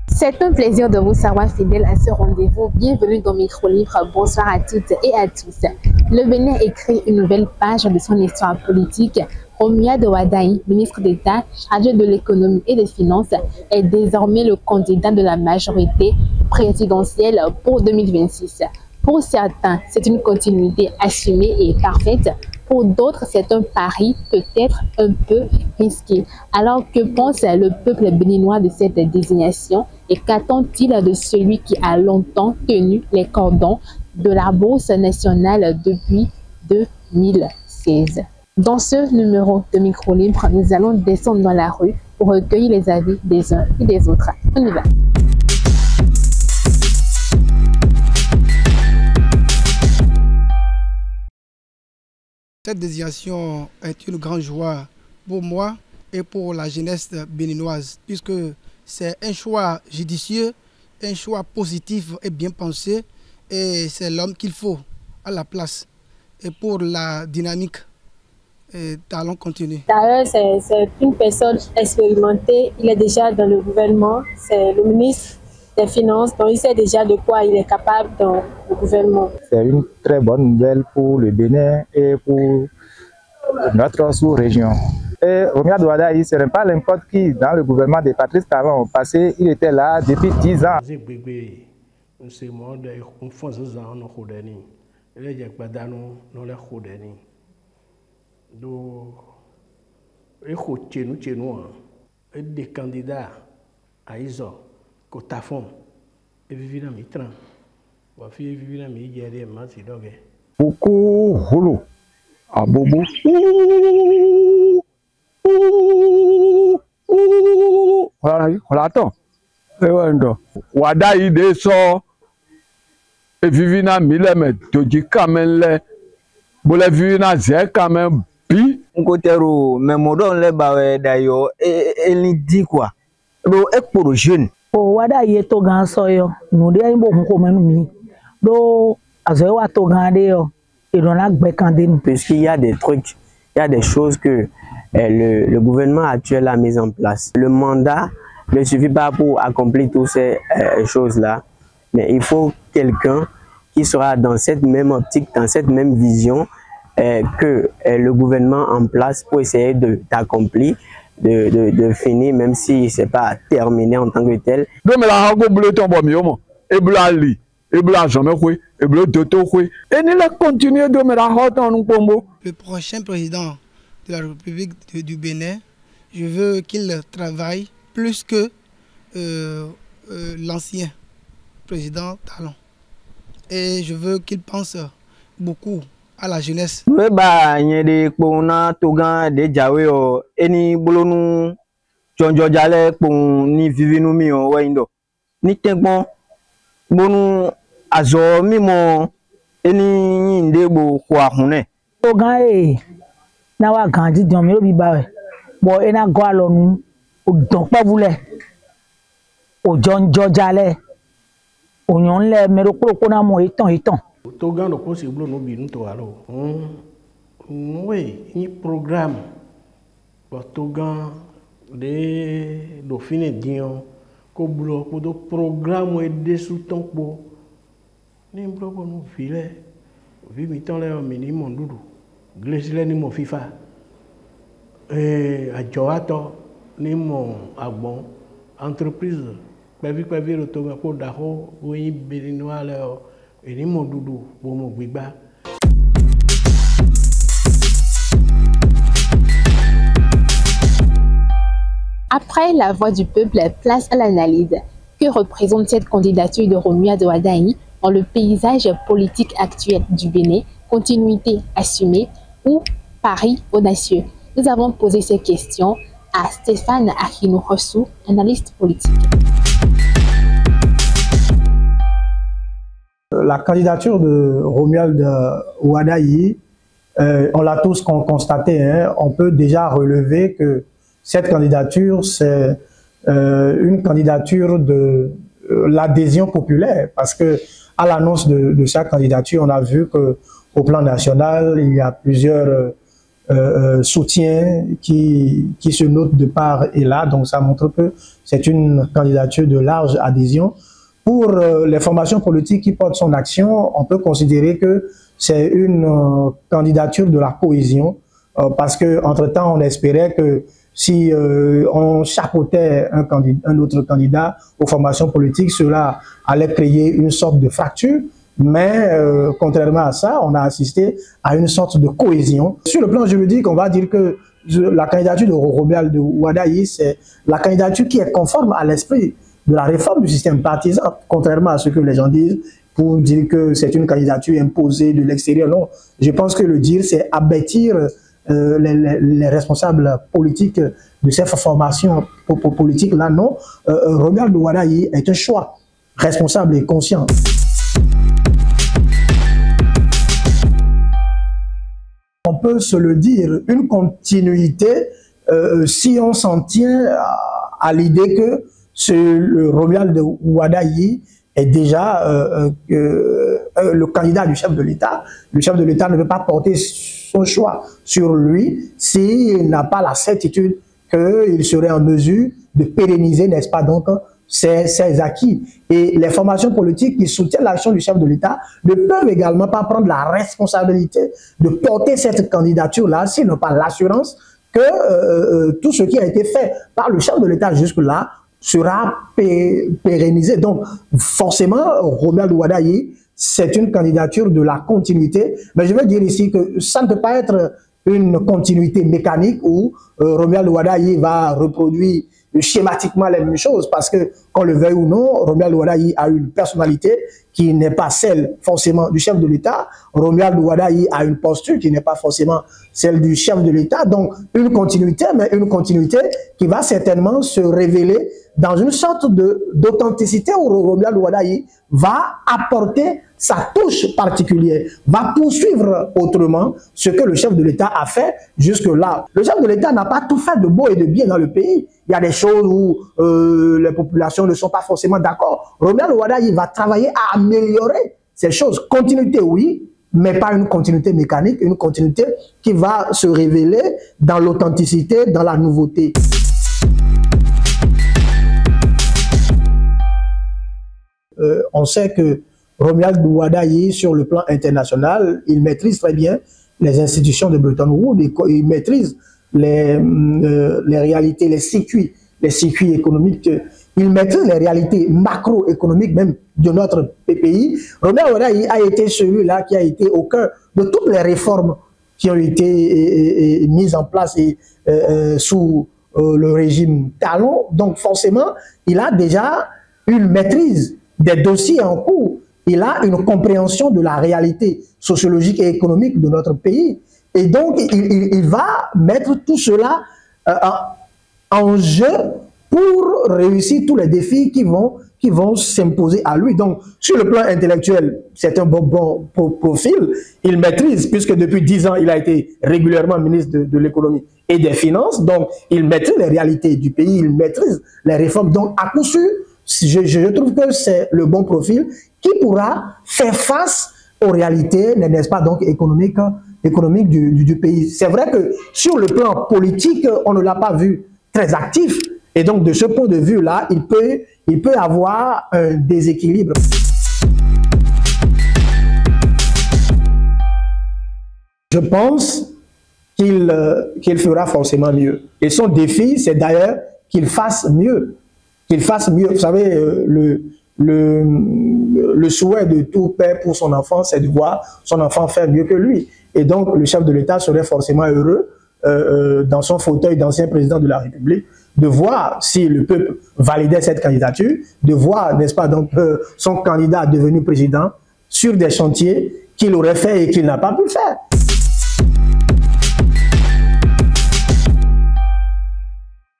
C'est un plaisir de vous savoir fidèle à ce rendez-vous. Bienvenue dans Micro Livre. Bonsoir à toutes et à tous. Le Bénin écrit une nouvelle page de son histoire politique. Romuald Wadayi, ministre d'État chargé de l'économie et des finances, est désormais le candidat de la majorité présidentielle pour 2026. Pour certains, c'est une continuité assumée et parfaite. Pour d'autres, c'est un pari peut-être un peu risqué. Alors, que pense le peuple béninois de cette désignation et qu'attend-il de celui qui a longtemps tenu les cordons de la Bourse nationale depuis 2016? Dans ce numéro de Micro Libre, nous allons descendre dans la rue pour recueillir les avis des uns et des autres. On y va. Cette désignation est une grande joie pour moi et pour la jeunesse béninoise, puisque c'est un choix judicieux, un choix positif et bien pensé, et c'est l'homme qu'il faut à la place. Et pour la dynamique, allons continuer. D'ailleurs, c'est une personne expérimentée, il est déjà dans le gouvernement, c'est le ministre des Finances, donc il sait déjà de quoi il est capable dans le gouvernement. C'est une très bonne nouvelle pour le Bénin et pour notre sous-région. Et Romuald Wadayi, ce n'est pas n'importe qui dans le gouvernement de Patrice Talon, parce qu'il était là depuis 10 ans. Des candidats à ISO. Kotafon, et vivre dans mes trains. Beaucoup rouleau à bobo. Voilà, attends. Wadayi de so et vivre dans mille mètres. Tu quand même les. Boule vivre dans zé quand même bi. On côté mais modon les bawe d'ailleurs et dit quoi. Do ek pour jeune. Wadayi to gan soyo no de ayin bo ko menu mi do azo wa to gan de yo et don la gbekande nous parce qu'il y a des trucs, il y a des choses que le gouvernement actuel a mis en place. Le mandat ne suffit pas pour accomplir toutes ces choses-là, mais il faut quelqu'un qui sera dans cette même optique, dans cette même vision que le gouvernement en place pour essayer d'accomplir. De finir, même si ce n'est pas terminé en tant que tel. Le prochain président de la République du Bénin, je veux qu'il travaille plus que l'ancien président Talon. Et je veux qu'il pense beaucoup à la jeunesse. Oui, bah, il y a des pona, togan, des jawe, eni bolonu, jonjo jale, pon ni vivinu mi o waindo. Ni tenkbon, bonu azo mi mo, eni ndebo kwa hune. Togan na wa gandi dion mi lo bi ba we. Bo ena go alonu, o don pa vule. O jonjo jale. O nyon le mero ko na mo itan. Togan no possible no bi no to alo. Oui, un programme. Togan de do fine dion ko blo ko do programme e de sous ton po. Ni blo ko no file. Vi mi ton le minimum dudu. Glesile ni mo FIFA. Ajoato ni mo agbon entreprise. Pevi le Togan ko da ho oui béninois le ni mo dudu bo mo gbigba. Après la voix du peuple, place à l'analyse. Que représente cette candidature de Romuald Wadayi dans le paysage politique actuel du Bénin? Continuité assumée ou pari audacieux? Nous avons posé ces questions à Stéphane Akino-Rossou, analyste politique. La candidature de Romuald Wadayi On l'a tous constaté, hein, on peut déjà relever que cette candidature, c'est une candidature de l'adhésion populaire, parce que à l'annonce de sa candidature, on a vu que au plan national, il y a plusieurs soutiens qui se notent de part et là, donc ça montre que c'est une candidature de large adhésion. Pour les formations politiques qui portent son action, on peut considérer que c'est une candidature de la cohésion, parce que entre-temps, on espérait que si on chapeautait un autre candidat aux formations politiques, cela allait créer une sorte de fracture. Mais contrairement à ça, on a assisté à une sorte de cohésion. Sur le plan juridique, on va dire que la candidature de Romuald Wadayi, c'est la candidature qui est conforme à l'esprit de la réforme du système partisan, contrairement à ce que les gens disent pour dire que c'est une candidature imposée de l'extérieur. Non, je pense que le dire, c'est abattir les responsables politiques de ces formations politiques-là. Non, Romuald Wadayi est un choix responsable et conscient. On peut se le dire, une continuité si on s'en tient à l'idée que le Romuald Wadayi est déjà le candidat du chef de l'État. Le chef de l'État ne peut pas porter son choix sur lui s'il n'a pas la certitude qu'il serait en mesure de pérenniser, n'est-ce pas, donc, ses acquis. Et les formations politiques qui soutiennent l'action du chef de l'État ne peuvent également pas prendre la responsabilité de porter cette candidature-là s'ils n'ont pas l'assurance que tout ce qui a été fait par le chef de l'État jusque-là sera pérennisé. Donc, forcément, Romuald Wadayi, c'est une candidature de la continuité. Mais je veux dire ici que ça ne peut pas être une continuité mécanique où Romuald Wadayi va reproduire schématiquement les mêmes choses, parce que, qu'on le veuille ou non, Romuald Wadayi a une personnalité qui n'est pas celle forcément du chef de l'État. Romuald Wadayi a une posture qui n'est pas forcément celle du chef de l'État. Donc, une continuité, mais une continuité qui va certainement se révéler dans une sorte d'authenticité où Romuald Wadayi va apporter sa touche particulière, va poursuivre autrement ce que le chef de l'État a fait jusque-là. Le chef de l'État n'a pas tout fait de beau et de bien dans le pays. Il y a des choses où les populations ne sont pas forcément d'accord. Romuald Wadayi va travailler à améliorer ces choses. Continuité, oui, mais pas une continuité mécanique, une continuité qui va se révéler dans l'authenticité, dans la nouveauté. On sait que Romuald Wadayi, sur le plan international, il maîtrise très bien les institutions de Bretton Woods, il maîtrise les réalités, les circuits économiques, il maîtrise les réalités macroéconomiques même de notre pays. Romuald Wadayi a été celui-là qui a été au cœur de toutes les réformes qui ont été mises en place sous le régime Talon. Donc forcément, il a déjà une maîtrise des dossiers en cours. Il a une compréhension de la réalité sociologique et économique de notre pays. Et donc, il va mettre tout cela en jeu pour réussir tous les défis qui vont s'imposer à lui. Donc, sur le plan intellectuel, c'est un bon profil. Il maîtrise, puisque depuis 10 ans, il a été régulièrement ministre de l'économie et des finances. Donc, il maîtrise les réalités du pays, il maîtrise les réformes. Donc, à coup sûr, je trouve que c'est le bon profil qui pourra faire face aux réalités, n'est-ce pas, donc économiques du pays. C'est vrai que sur le plan politique, on ne l'a pas vu très actif. Et donc, de ce point de vue-là, il peut avoir un déséquilibre. Je pense qu'il fera forcément mieux. Et son défi, c'est d'ailleurs qu'il fasse mieux. Qu'il fasse mieux. Vous savez, le souhait de tout père pour son enfant, c'est de voir son enfant faire mieux que lui. Et donc, le chef de l'État serait forcément heureux, dans son fauteuil d'ancien président de la République, de voir si le peuple validait cette candidature, de voir, n'est-ce pas, donc, son candidat devenu président sur des chantiers qu'il aurait fait et qu'il n'a pas pu faire.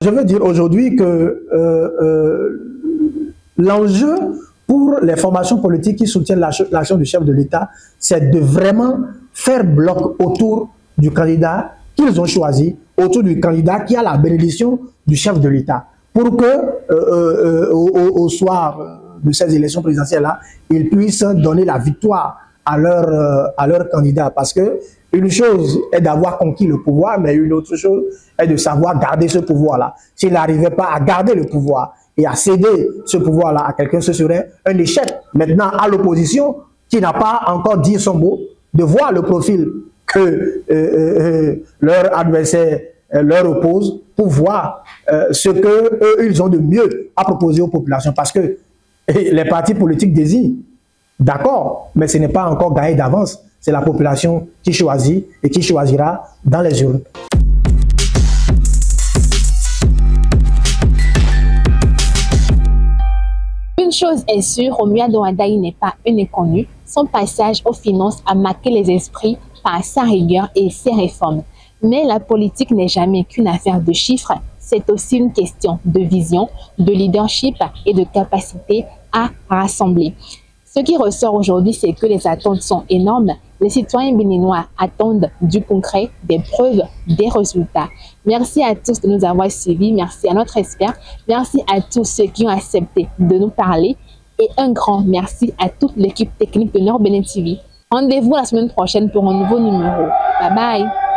Je veux dire aujourd'hui que l'enjeu pour les formations politiques qui soutiennent l'action du chef de l'État, c'est de vraiment faire bloc autour du candidat qu'ils ont choisi, autour du candidat qui a la bénédiction du chef de l'État, pour que au soir de ces élections présidentielles-là, ils puissent donner la victoire à leur candidat. Parce que une chose est d'avoir conquis le pouvoir, mais une autre chose est de savoir garder ce pouvoir-là. S'il n'arrivait pas à garder le pouvoir et à céder ce pouvoir-là à quelqu'un, ce serait un échec. Maintenant, à l'opposition, qui n'a pas encore dit son mot, de voir le profil que leur adversaire leur oppose, pour voir ce qu'eux, ils ont de mieux à proposer aux populations. Parce que les partis politiques désignent, d'accord, mais ce n'est pas encore gagné d'avance. C'est la population qui choisit et qui choisira dans les urnes. Une chose est sûre, Romuald Ouadaï n'est pas un inconnu. Son passage aux finances a marqué les esprits par sa rigueur et ses réformes. Mais la politique n'est jamais qu'une affaire de chiffres. C'est aussi une question de vision, de leadership et de capacité à rassembler. Ce qui ressort aujourd'hui, c'est que les attentes sont énormes. Les citoyens béninois attendent du concret, des preuves, des résultats. Merci à tous de nous avoir suivis. Merci à notre expert. Merci à tous ceux qui ont accepté de nous parler. Et un grand merci à toute l'équipe technique de Nord Bénin TV. Rendez-vous la semaine prochaine pour un nouveau numéro. Bye bye.